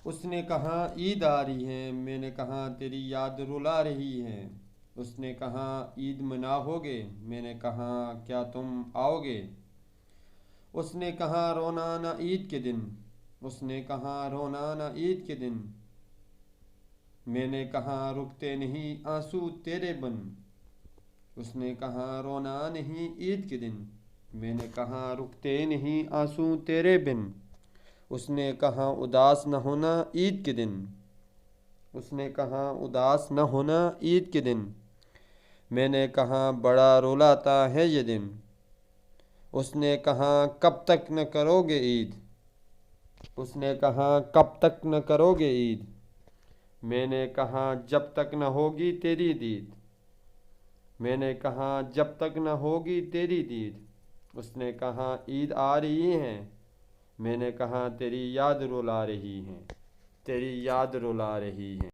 اس نے کہا عید آ رہی ہے، میں نے کہا تیری یاد رلا رہی ہے۔ اس نے کہا عید مناؤ گے، میں نے کہا کیا تم آؤ گے؟ اس نے کہا رونا نہ عید کے دن، اس نے کہا رونا نہ عید کے دن، میں نے کہا رکتے نہیں آنسو تیرے بن۔ اس نے کہا رونا نہیں عید کے دن، میں نے کہا رکتے نہیں آنسو تیرے بن۔ اس نے کہا اداس نہ ہونا عید کے دن، اس نے کہا اداس نہ ہونا عید کے دن، میں نے کہا بڑا رلاتا ہے یہ دن۔ اس نے کہا کب تک نہ کرو گے عید، اس نے کہا کب تک نہ کرو گے عید، میں نے کہا جب تک نہ ہوگی تیری دید، میں نے کہا جب تک نہ ہوگی تیری دید۔ اس نے کہا عید آ رہی ہے، میں نے کہا تیری یاد رلا رہی ہے، تیری یاد رلا رہی ہے۔